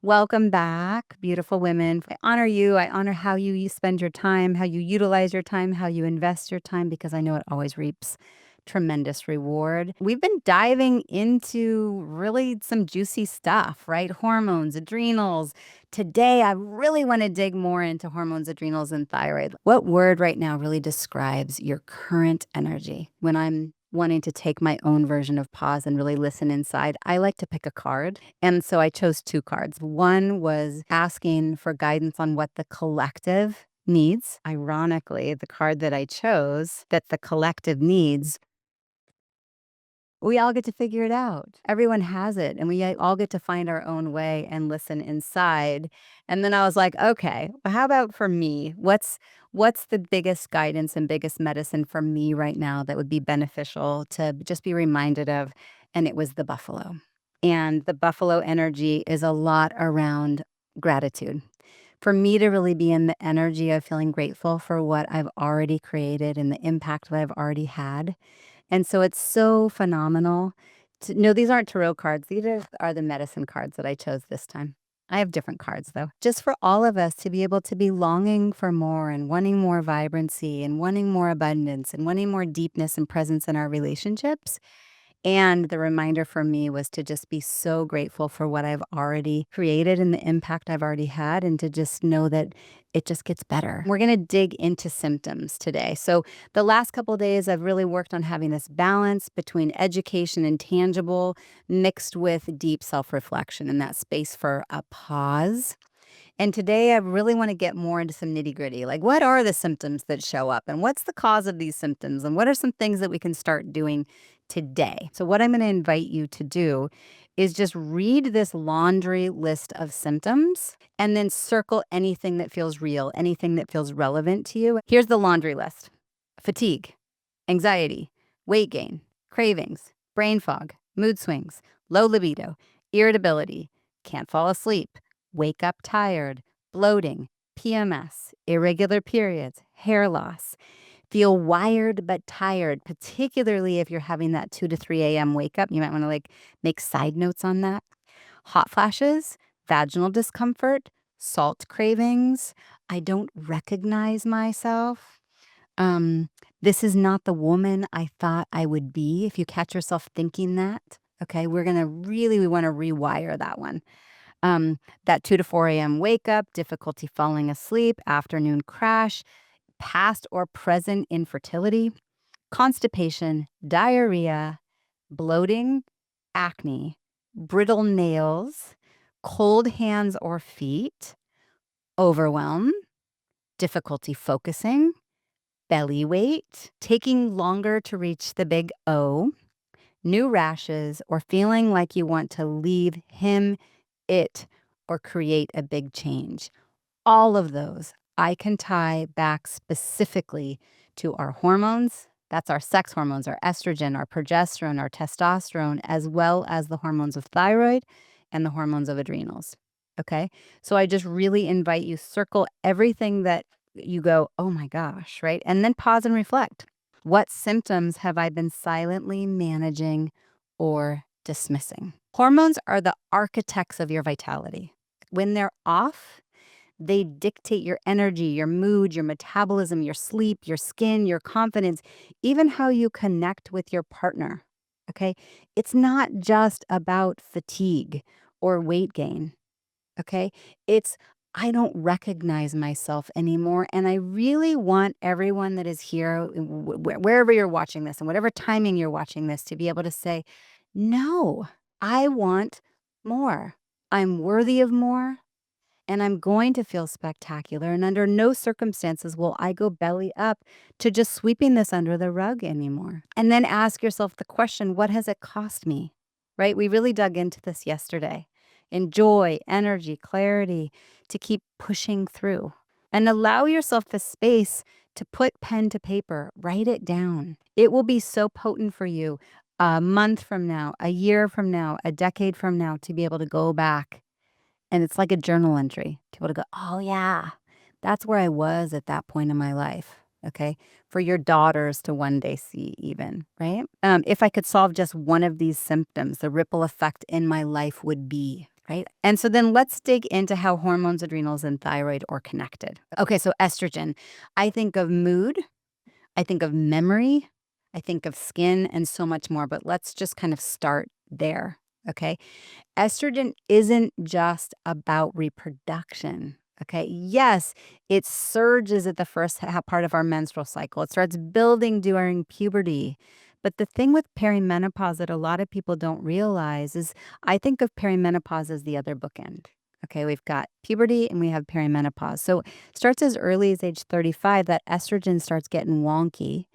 Welcome back, beautiful women. I honor you. I honor how you spend your time, how you utilize your time, how you invest your time, because I know it always reaps tremendous reward. We've been diving into really some juicy stuff, right? Hormones, adrenals. Today, I really want to dig more into hormones, adrenals, and thyroid. What word right now really describes your current energy? When I'm wanting to take my own version of pause and really listen inside, I like to pick a card. And so I chose two cards. One was asking for guidance on what the collective needs. Ironically, the card that I chose that the collective needs, we all get to figure it out. Everyone has it, and we all get to find our own way and listen inside. And then I was like, okay, well, how about for me? What's the biggest guidance and biggest medicine for me right now that would be beneficial to just be reminded of? And it was the buffalo. And the buffalo energy is a lot around gratitude. For me to really be in the energy of feeling grateful for what I've already created and the impact that I've already had. And so it's so phenomenal. No, these aren't tarot cards. These are the medicine cards that I chose this time. I have different cards though. Just for all of us to be able to be longing for more and wanting more vibrancy and wanting more abundance and wanting more deepness and presence in our relationships. And the reminder for me was to just be so grateful for what I've already created and the impact I've already had, and to just know that it just gets better. We're going to dig into symptoms today. So the last couple of days, I've really worked on having this balance between education and tangible mixed with deep self-reflection and that space for a pause. And today I really want to get more into some nitty gritty. Like, what are the symptoms that show up and what's the cause of these symptoms? And what are some things that we can start doing today? So, what I'm going to invite you to do is just read this laundry list of symptoms and then circle anything that feels real, anything that feels relevant to you. Here's the laundry list: fatigue, anxiety, weight gain, cravings, brain fog, mood swings, low libido, irritability, can't fall asleep, wake up tired, bloating, PMS, irregular periods, hair loss, feel wired but tired, particularly if you're having that 2 to 3 a.m. wake up. You might want to make side notes on that. Hot flashes, vaginal discomfort, salt cravings. I don't recognize myself. This is not the woman I thought I would be. If you catch yourself thinking that, okay, we want to rewire that one. That 2 to 4 a.m. wake up, difficulty falling asleep, afternoon crash, past or present infertility, constipation, diarrhea, bloating, acne, brittle nails, cold hands or feet, overwhelm, difficulty focusing, belly weight, taking longer to reach the big O, new rashes, or feeling like you want to leave him, it, or create a big change. All of those I can tie back specifically to our hormones. That's our sex hormones, our estrogen, our progesterone, our testosterone, as well as the hormones of thyroid and the hormones of adrenals. Okay. So I just really invite you, circle everything that you go, oh my gosh, right? And then pause and reflect. What symptoms have I been silently managing or dismissing? Hormones are the architects of your vitality. When they're off, they dictate your energy, your mood, your metabolism, your sleep, your skin, your confidence, even how you connect with your partner. Okay. It's not just about fatigue or weight gain. Okay. It's, I don't recognize myself anymore. And I really want everyone that is here, wherever you're watching this and whatever timing you're watching this, to be able to say, no, I want more. I'm worthy of more. And I'm going to feel spectacular. And under no circumstances will I go belly up to just sweeping this under the rug anymore. And then ask yourself the question, what has it cost me? Right? We really dug into this yesterday. In joy, energy, clarity, to keep pushing through. And allow yourself the space to put pen to paper. Write it down. It will be so potent for you a month from now, a year from now, a decade from now, to be able to go back. And it's like a journal entry to be able to go, oh yeah, that's where I was at that point in my life. Okay. For your daughters to one day see even, right? If I could solve just one of these symptoms, the ripple effect in my life would be. right? And so then let's dig into how hormones, adrenals, and thyroid are connected. Okay, so estrogen. I think of mood, I think of memory, I think of skin, and so much more. But let's just kind of start there. Okay. Estrogen isn't just about reproduction. Okay. Yes, it surges at the first part of our menstrual cycle. It starts building during puberty. But the thing with perimenopause that a lot of people don't realize is I think of perimenopause as the other bookend. Okay, we've got puberty and we have perimenopause. So it starts as early as age 35 that estrogen starts getting wonky.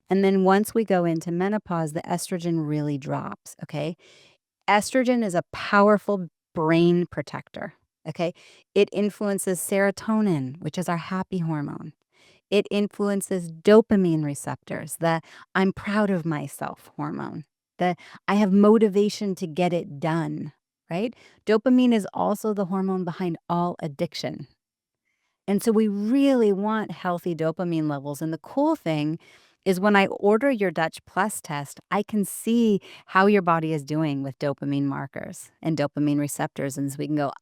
And then once we go into menopause, the estrogen really drops. Okay. Estrogen is a powerful brain protector, okay? It influences serotonin, which is our happy hormone. It influences dopamine receptors, the I'm proud of myself hormone, the I have motivation to get it done, right? Dopamine is also the hormone behind all addiction. And so we really want healthy dopamine levels. And the cool thing is when I order your Dutch Plus test, I can see how your body is doing with dopamine markers and dopamine receptors. And so we can go,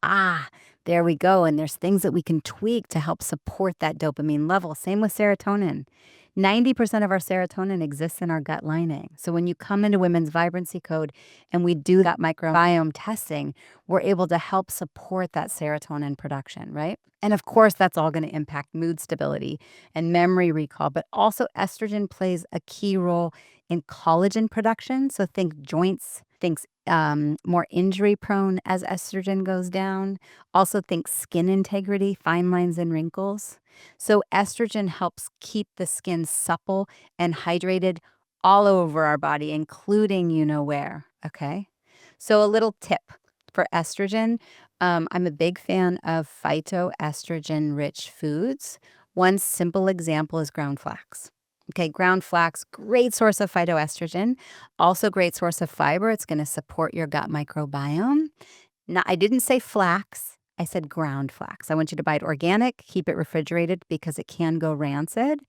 there we go. And there's things that we can tweak to help support that dopamine level. Same with serotonin. 90% of our serotonin exists in our gut lining. So when you come into Women's Vibrancy Code and we do that microbiome testing, we're able to help support that serotonin production, right? And of course, that's all going to impact mood stability and memory recall, but also estrogen plays a key role in collagen production. So think joints, think more injury prone as estrogen goes down. Also think skin integrity, fine lines and wrinkles. So estrogen helps keep the skin supple and hydrated all over our body, including you know where. Okay. So a little tip for estrogen. I'm a big fan of phytoestrogen rich foods. One simple example is ground flax. Okay, ground flax, great source of phytoestrogen, also great source of fiber. It's going to support your gut microbiome. Now, I didn't say flax. I said ground flax. I want you to buy it organic, keep it refrigerated because it can go rancid.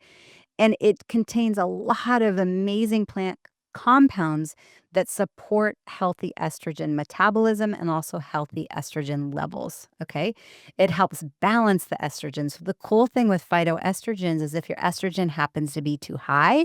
And it contains a lot of amazing plant compounds that support healthy estrogen metabolism and also healthy estrogen levels. Okay. It helps balance the estrogen. So, the cool thing with phytoestrogens is if your estrogen happens to be too high,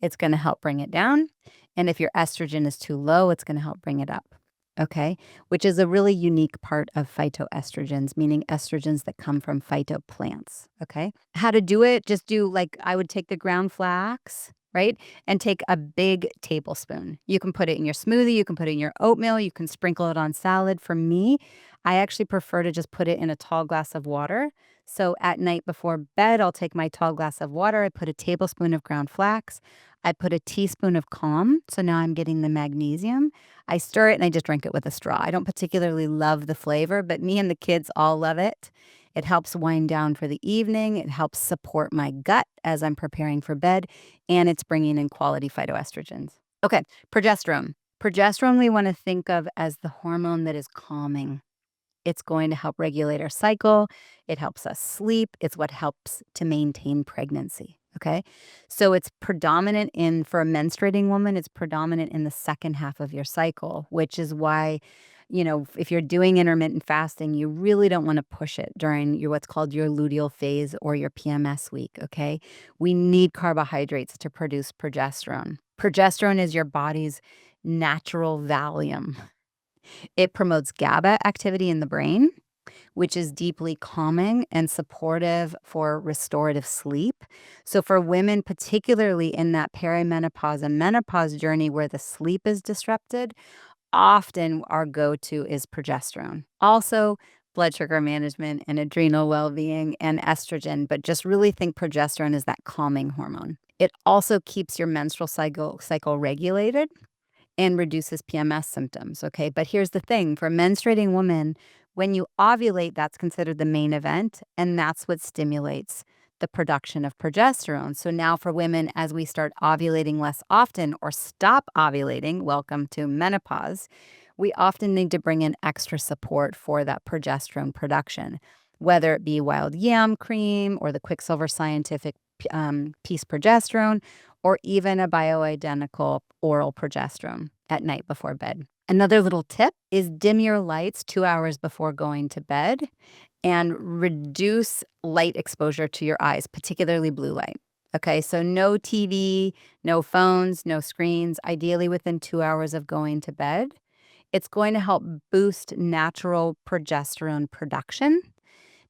it's going to help bring it down. And if your estrogen is too low, it's going to help bring it up. Okay, which is a really unique part of phytoestrogens, meaning estrogens that come from phytoplants. Okay, how to do it? Just do like I would take the ground flax, right? And take a big tablespoon. You can put it in your smoothie, you can put it in your oatmeal, you can sprinkle it on salad. For me, I actually prefer to just put it in a tall glass of water. So at night before bed, I'll take my tall glass of water, I put a tablespoon of ground flax, I put a teaspoon of calm. So now I'm getting the magnesium. I stir it and I just drink it with a straw. I don't particularly love the flavor, but me and the kids all love it. It helps wind down for the evening. It helps support my gut as I'm preparing for bed, and it's bringing in quality phytoestrogens. Okay, progesterone. Progesterone we want to think of as the hormone that is calming. It's going to help regulate our cycle. It helps us sleep. It's what helps to maintain pregnancy. Okay. So it's predominant for a menstruating woman, it's predominant in the second half of your cycle, which is why, if you're doing intermittent fasting, you really don't want to push it during what's called your luteal phase or your PMS week. Okay. We need carbohydrates to produce progesterone. Progesterone is your body's natural Valium. It promotes GABA activity in the brain, which is deeply calming and supportive for restorative sleep. So, for women, particularly in that perimenopause and menopause journey where the sleep is disrupted, often our go to is progesterone. Also, blood sugar management and adrenal well being and estrogen, but just really think progesterone is that calming hormone. It also keeps your menstrual cycle regulated and reduces PMS symptoms, okay? But here's the thing, for a menstruating woman, when you ovulate, that's considered the main event, and that's what stimulates the production of progesterone. So now for women, as we start ovulating less often or stop ovulating, welcome to menopause, we often need to bring in extra support for that progesterone production, whether it be wild yam cream or the Quicksilver Scientific Peace Progesterone, or even a bioidentical oral progesterone at night before bed. Another little tip is dim your lights 2 hours before going to bed and reduce light exposure to your eyes, particularly blue light. Okay, so no TV, no phones, no screens, ideally within 2 hours of going to bed. It's going to help boost natural progesterone production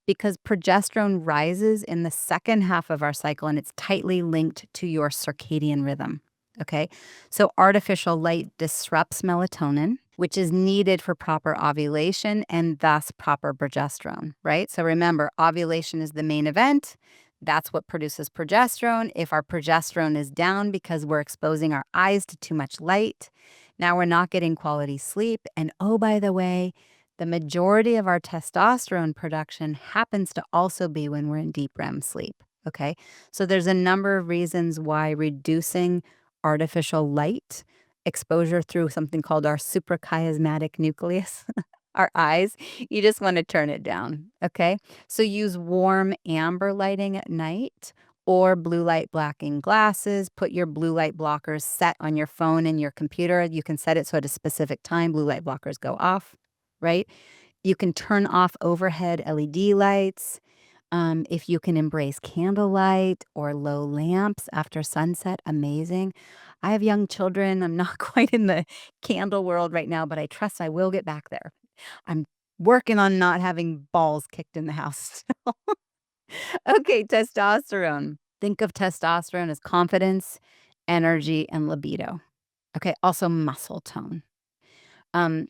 because progesterone rises in the second half of our cycle and it's tightly linked to your circadian rhythm. Okay. So artificial light disrupts melatonin, which is needed for proper ovulation and thus proper progesterone, right? So remember, ovulation is the main event. That's what produces progesterone. If our progesterone is down because we're exposing our eyes to too much light, now we're not getting quality sleep. And oh, by the way, the majority of our testosterone production happens to also be when we're in deep REM sleep. Okay. So there's a number of reasons why reducing artificial light exposure through something called our suprachiasmatic nucleus, our eyes, you just want to turn it down. Okay. So use warm amber lighting at night or blue light blocking glasses. Put your blue light blockers set on your phone and your computer. You can set it so at a specific time, blue light blockers go off, right? You can turn off overhead LED lights. If you can embrace candlelight or low lamps after sunset, amazing. I have young children. I'm not quite in the candle world right now, but I trust I will get back there. I'm working on not having balls kicked in the house. Okay, testosterone. Think of testosterone as confidence, energy, and libido. Okay, also muscle tone. Um,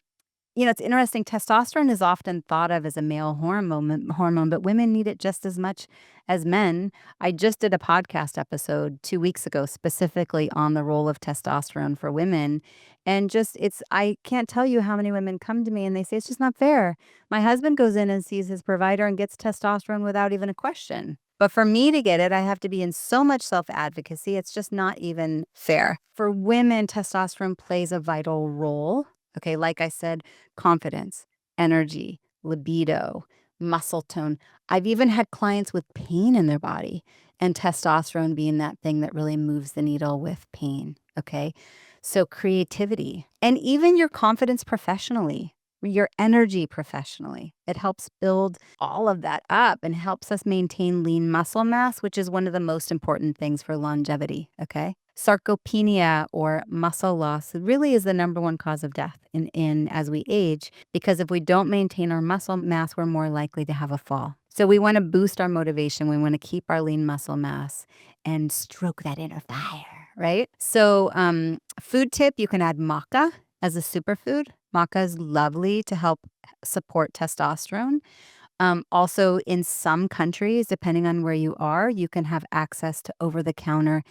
it's interesting. Testosterone is often thought of as a male hormone, but women need it just as much as men. I just did a podcast episode 2 weeks ago specifically on the role of testosterone for women. And I can't tell you how many women come to me and they say, it's just not fair. My husband goes in and sees his provider and gets testosterone without even a question. But for me to get it, I have to be in so much self advocacy. It's just not even fair. For women, testosterone plays a vital role. Okay, like I said, confidence, energy, libido, muscle tone. I've even had clients with pain in their body and testosterone being that thing that really moves the needle with pain. Okay. So creativity and even your confidence professionally, your energy professionally. It helps build all of that up and helps us maintain lean muscle mass, which is one of the most important things for longevity. Okay. Sarcopenia or muscle loss really is the number one cause of death in as we age, because if we don't maintain our muscle mass, we're more likely to have a fall. So we want to boost our motivation. We want to keep our lean muscle mass and stroke that inner fire, right? So food tip, you can add maca as a superfood. Maca is lovely to help support testosterone. Also, in some countries, depending on where you are, you can have access to over-the-counter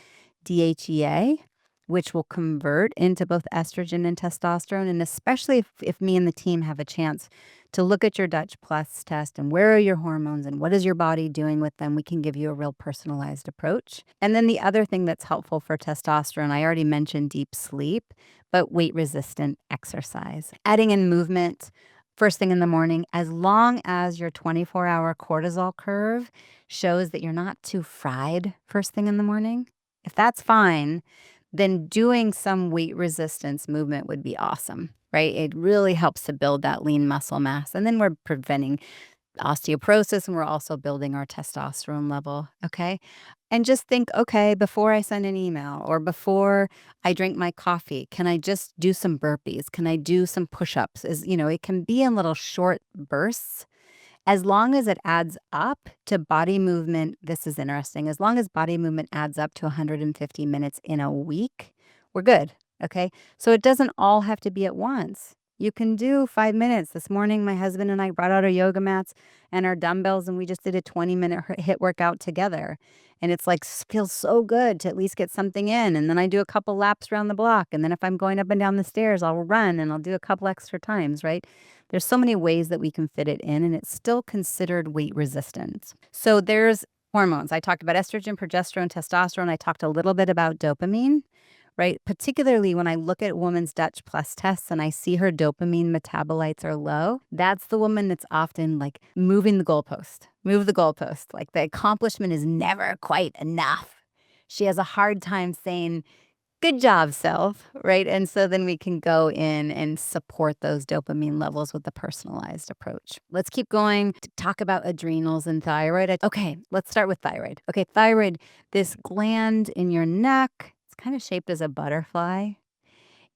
DHEA, which will convert into both estrogen and testosterone. And especially if me and the team have a chance to look at your Dutch Plus test and where are your hormones and what is your body doing with them, we can give you a real personalized approach. And then the other thing that's helpful for testosterone, I already mentioned deep sleep, but weight resistant exercise. Adding in movement first thing in the morning, as long as your 24-hour cortisol curve shows that you're not too fried first thing in the morning. If that's fine, then doing some weight resistance movement would be awesome, right? It really helps to build that lean muscle mass. And then we're preventing osteoporosis and we're also building our testosterone level, okay? And just think, okay, before I send an email or before I drink my coffee, can I just do some burpees? Can I do some push-ups? It can be in little short bursts. As long as it adds up to body movement, this is interesting. As long as body movement adds up to 150 minutes in a week, we're good. Okay. So it doesn't all have to be at once. You can do 5 minutes. This morning, my husband and I brought out our yoga mats and our dumbbells, and we just did a 20-minute HIIT workout together. And it's like, feels so good to at least get something in. And then I do a couple laps around the block. And then if I'm going up and down the stairs, I'll run and I'll do a couple extra times, right? There's so many ways that we can fit it in, and it's still considered weight resistance. So there's hormones. I talked about estrogen, progesterone, testosterone. I talked a little bit about dopamine, right? Particularly when I look at a woman's Dutch Plus tests and I see her dopamine metabolites are low, that's the woman that's often like moving the goalpost, move the goalpost. Like the accomplishment is never quite enough. She has a hard time saying, Good job, self, right? And so then we can go in and support those dopamine levels with the personalized approach. Let's keep going to talk about adrenals and thyroid. Okay, let's start with thyroid. Okay, thyroid, this gland in your neck, it's kind of shaped as a butterfly.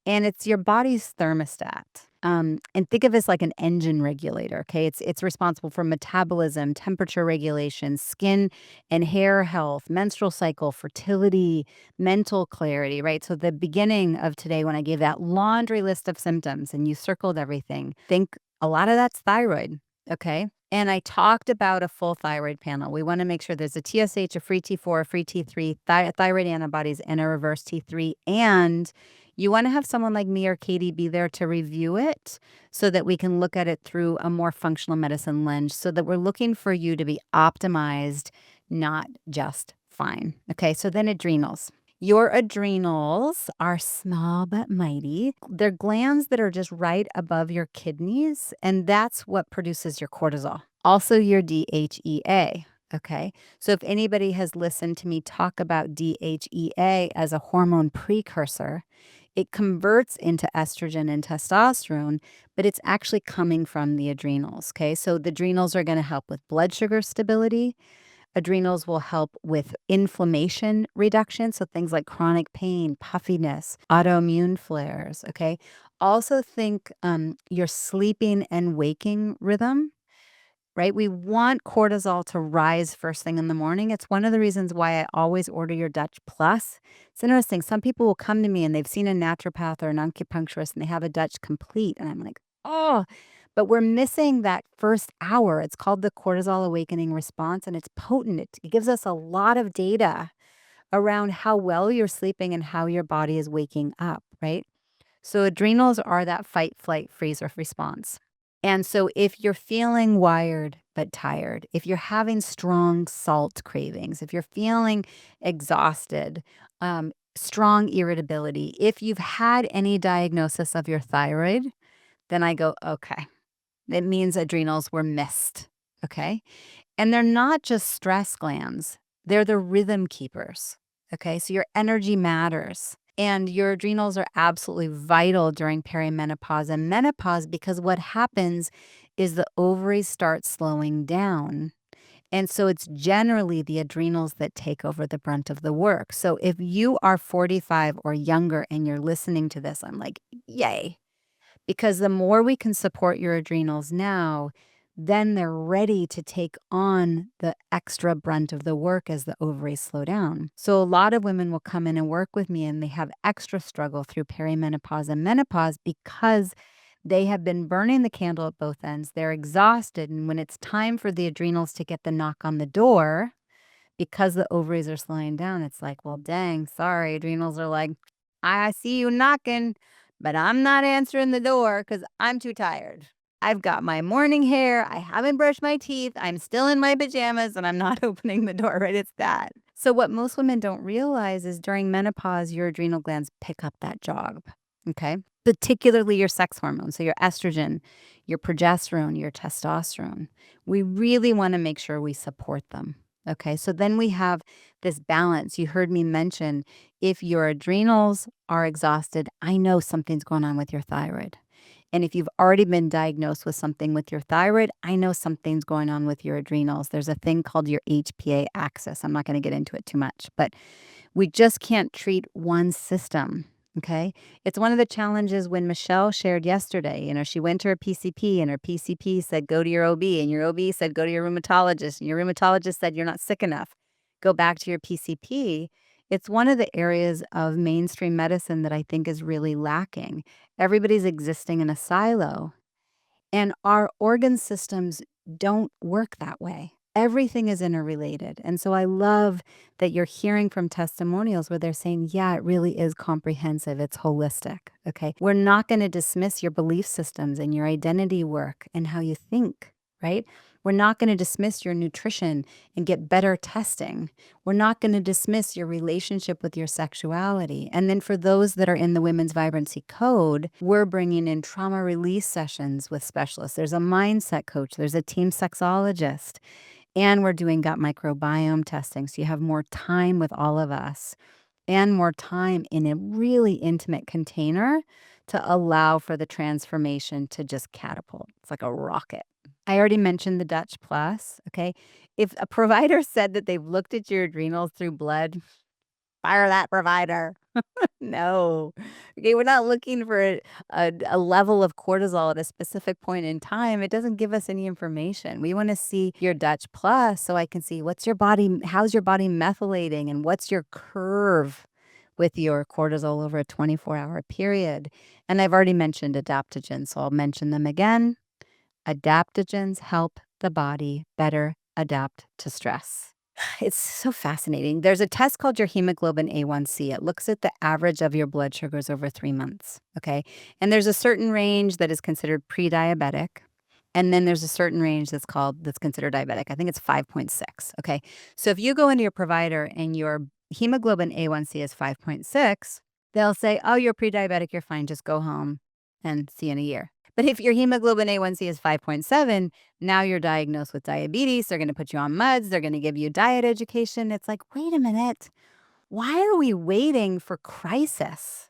And it's your body's thermostat. And think of it as like an engine regulator. Okay, it's responsible for metabolism, temperature regulation, skin and hair health, menstrual cycle, fertility, mental clarity. Right. So the beginning of today, when I gave that laundry list of symptoms, and you circled everything, think a lot of that's thyroid. Okay. And I talked about a full thyroid panel. We want to make sure there's a TSH, a free T4, a free T3, thyroid antibodies, and a reverse T3. And you want to have someone like me or Katie be there to review it so that we can look at it through a more functional medicine lens so that we're looking for you to be optimized, not just fine. Okay, so then adrenals. Your adrenals are small but mighty. They're glands that are just right above your kidneys, and that's what produces your cortisol. Also, your DHEA. Okay. So if anybody has listened to me talk about DHEA as a hormone precursor, it converts into estrogen and testosterone, but it's actually coming from the adrenals. Okay. So the adrenals are going to help with blood sugar stability. Adrenals will help with inflammation reduction. So things like chronic pain, puffiness, autoimmune flares. Okay. Also think your sleeping and waking rhythm, right? We want cortisol to rise first thing in the morning. It's one of the reasons why I always order your Dutch Plus. It's interesting. Some people will come to me and they've seen a naturopath or an acupuncturist and they have a Dutch Complete. And I'm like, oh, but we're missing that first hour. It's called the cortisol awakening response, and it's potent. It gives us a lot of data around how well you're sleeping and how your body is waking up, right? So adrenals are that fight, flight, freeze, or response. And so if you're feeling wired but tired, if you're having strong salt cravings, if you're feeling exhausted, strong irritability, if you've had any diagnosis of your thyroid, then I go, okay, it means adrenals were missed. Okay. And they're not just stress glands, they're the rhythm keepers. Okay. So your energy matters. And your adrenals are absolutely vital during perimenopause and menopause because what happens is the ovaries start slowing down. And so it's generally the adrenals that take over the brunt of the work. So if you are 45 or younger and you're listening to this, I'm like, yay. Because the more we can support your adrenals now, then they're ready to take on the extra brunt of the work as the ovaries slow down. So a lot of women will come in and work with me and they have extra struggle through perimenopause and menopause because they have been burning the candle at both ends. They're exhausted. And when it's time for the adrenals to get the knock on the door, because the ovaries are slowing down, it's like, well, dang, sorry. Adrenals are like, I see you knocking, but I'm not answering the door because I'm too tired. I've got my morning hair. I haven't brushed my teeth. I'm still in my pajamas and I'm not opening the door, right? It's that. So, what most women don't realize is during menopause, your adrenal glands pick up that job. Okay. Particularly your sex hormones. So, your estrogen, your progesterone, your testosterone. We really want to make sure we support them. Okay, so then we have this balance. You heard me mention if your adrenals are exhausted, I know something's going on with your thyroid. And if you've already been diagnosed with something with your thyroid, I know something's going on with your adrenals. There's a thing called your HPA axis. I'm not going to get into it too much, but we just can't treat one system. Okay. It's one of the challenges when Michelle shared yesterday. She went to her PCP and her PCP said, go to your OB, and your OB said, go to your rheumatologist, and your rheumatologist said, you're not sick enough. Go back to your PCP. It's one of the areas of mainstream medicine that I think is really lacking. Everybody's existing in a silo, and our organ systems don't work that way. Everything is interrelated. And so I love that you're hearing from testimonials where they're saying, yeah, it really is comprehensive. It's holistic. Okay. We're not going to dismiss your belief systems and your identity work and how you think, right? We're not going to dismiss your nutrition and get better testing. We're not going to dismiss your relationship with your sexuality. And then for those that are in the Women's Vibrancy Code, we're bringing in trauma release sessions with specialists. There's a mindset coach. There's a team sexologist. And we're doing gut microbiome testing. So you have more time with all of us. and more time in a really intimate container to allow for the transformation to just catapult. It's like a rocket. I already mentioned the Dutch Plus, okay? If a provider said that they've looked at your adrenals through blood, fire that provider. No. Okay, we're not looking for a level of cortisol at a specific point in time. It doesn't give us any information. We wanna see your Dutch Plus so I can see how's your body methylating and what's your curve with your cortisol over a 24-hour period. And I've already mentioned adaptogens, so I'll mention them again. Adaptogens help the body better adapt to stress. It's so fascinating. There's a test called your hemoglobin A1C. It looks at the average of your blood sugars over 3 months, okay? And there's a certain range that is considered pre-diabetic, and then there's a certain range that's considered diabetic. I think it's 5.6, okay? So if you go into your provider and your hemoglobin A1C is 5.6, they'll say, "Oh, you're pre-diabetic, you're fine, just go home and see you in a year." But if your hemoglobin A1C is 5.7, now you're diagnosed with diabetes. They're going to put you on meds. They're going to give you diet education. It's like, wait a minute. Why are we waiting for crisis?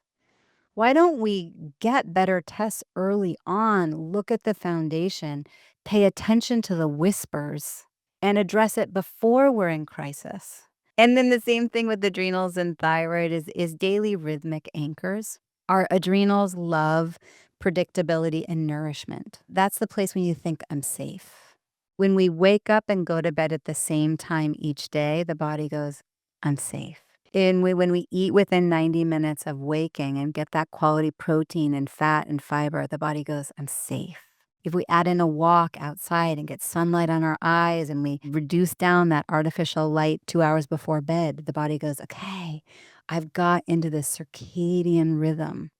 Why don't we get better tests early on, look at the foundation, pay attention to the whispers, and address it before we're in crisis? And then the same thing with adrenals and thyroid is daily rhythmic anchors. Our adrenals love predictability and nourishment. That's the place when you think I'm safe. When we wake up and go to bed at the same time each day, the body goes, I'm safe. And when we eat within 90 minutes of waking and get that quality protein and fat and fiber, the body goes, I'm safe. If we add in a walk outside and get sunlight on our eyes and we reduce down that artificial light 2 hours before bed, the body goes, okay, I've got into this circadian rhythm.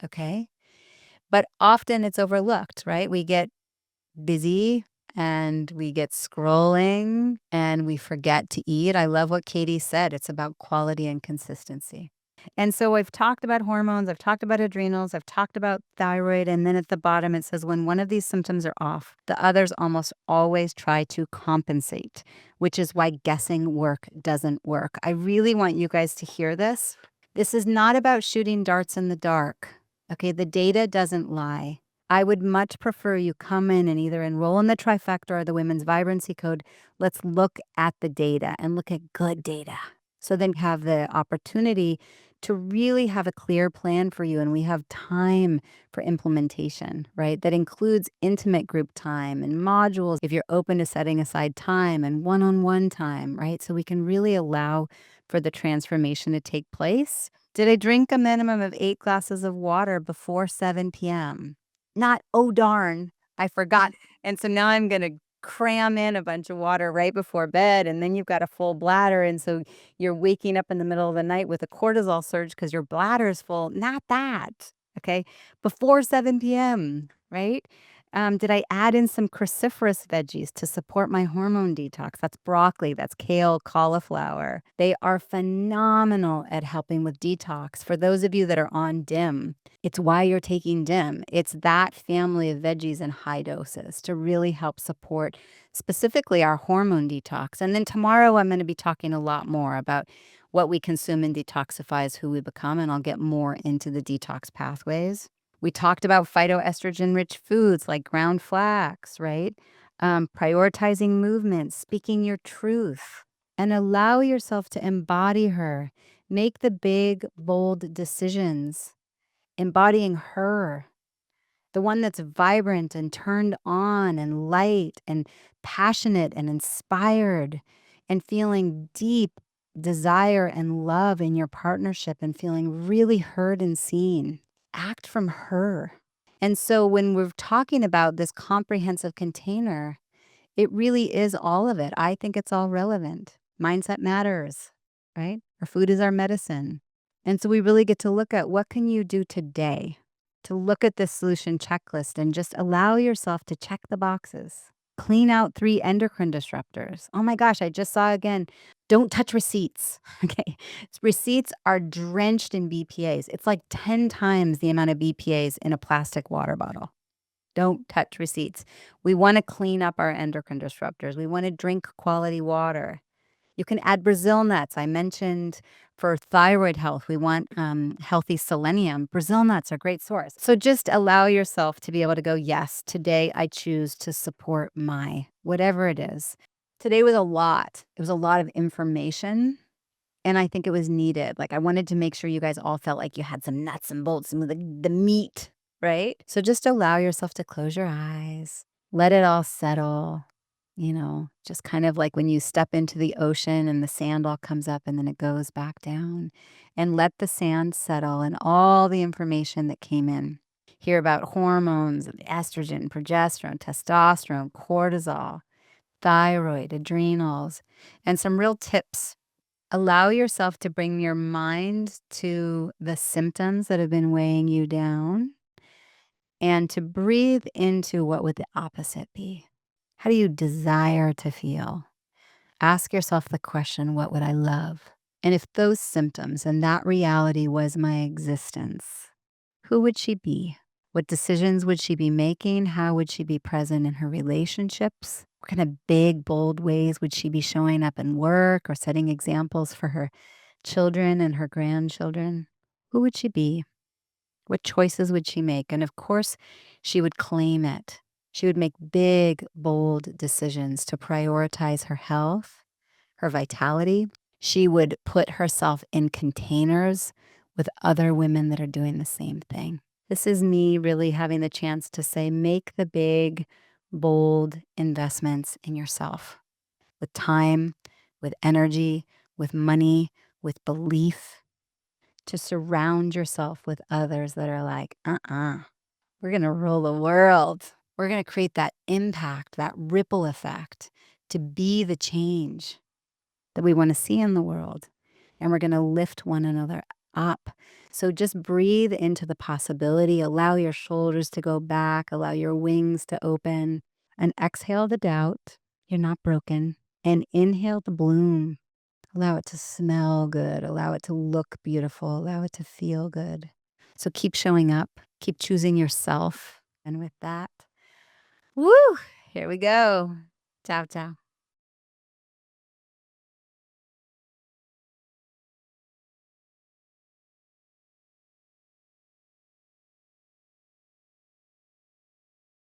Okay. But often it's overlooked, right? We get busy and we get scrolling and we forget to eat. I love what Katie said. It's about quality and consistency. And so I've talked about hormones, I've talked about adrenals, I've talked about thyroid. And then at the bottom, it says when one of these symptoms are off, the others almost always try to compensate, which is why guessing work doesn't work. I really want you guys to hear this. This is not about shooting darts in the dark. Okay, the data doesn't lie. I would much prefer you come in and either enroll in the trifecta or the Women's Vibrancy Code. Let's look at the data and look at good data. So then have the opportunity to really have a clear plan for you. And we have time for implementation, right? That includes intimate group time and modules if you're open to setting aside time and one-on-one time, right? So we can really allow for the transformation to take place. Did I drink a minimum of 8 glasses of water before 7 p.m.? Not, oh darn, I forgot. And so now I'm going to cram in a bunch of water right before bed. And then you've got a full bladder. And so you're waking up in the middle of the night with a cortisol surge because your bladder is full. Not that. Okay. Before 7 p.m., right? Did I add in some cruciferous veggies to support my hormone detox? That's broccoli, that's kale, cauliflower. They are phenomenal at helping with detox. For those of you that are on DIM, it's why you're taking DIM. It's that family of veggies in high doses to really help support specifically our hormone detox. And then tomorrow I'm going to be talking a lot more about what we consume and detoxify is who we become, and I'll get more into the detox pathways. We talked about phytoestrogen-rich foods like ground flax, right? Prioritizing movement, speaking your truth, and allow yourself to embody her. Make the big, bold decisions, embodying her, the one that's vibrant and turned on and light and passionate and inspired and feeling deep desire and love in your partnership and feeling really heard and seen. Act from her. And so when we're talking about this comprehensive container, it really is all of it. I think it's all relevant. Mindset matters, right? Our food is our medicine. And so we really get to look at what can you do today to look at this solution checklist and just allow yourself to check the boxes. Clean out 3 endocrine disruptors. Oh my gosh, I just saw again, don't touch receipts. Okay. Receipts are drenched in BPAs. It's like 10 times the amount of BPAs in a plastic water bottle. Don't touch receipts. We want to clean up our endocrine disruptors. We want to drink quality water. You can add Brazil nuts. I mentioned for thyroid health, we want healthy selenium. Brazil nuts are a great source. So just allow yourself to be able to go, yes, today I choose to support my whatever it is. Today was a lot. It was a lot of information. And I think it was needed. Like, I wanted to make sure you guys all felt like you had some nuts and bolts, some of the meat, right? So just allow yourself to close your eyes, let it all settle, just kind of like when you step into the ocean and the sand all comes up and then it goes back down. And let the sand settle and all the information that came in. Hear about hormones, estrogen, progesterone, testosterone, cortisol, thyroid, adrenals, and some real tips. Allow yourself to bring your mind to the symptoms that have been weighing you down and to breathe into what would the opposite be. How do you desire to feel? Ask yourself the question, what would I love? And if those symptoms and that reality was my existence, who would she be? What decisions would she be making? How would she be present in her relationships? What kind of big, bold ways would she be showing up in work or setting examples for her children and her grandchildren? Who would she be? What choices would she make? And of course, she would claim it. She would make big, bold decisions to prioritize her health, her vitality. She would put herself in containers with other women that are doing the same thing. This is me really having the chance to say, make the big, bold investments in yourself with time, with energy, with money, with belief, to surround yourself with others that are like, we're going to rule the world. We're going to create that impact, that ripple effect to be the change that we want to see in the world. And we're going to lift one another up. So just breathe into the possibility. Allow your shoulders to go back. Allow your wings to open. And exhale the doubt. You're not broken. And inhale the bloom. Allow it to smell good. Allow it to look beautiful. Allow it to feel good. So keep showing up. Keep choosing yourself. And with that, woo, here we go. Ciao, ciao.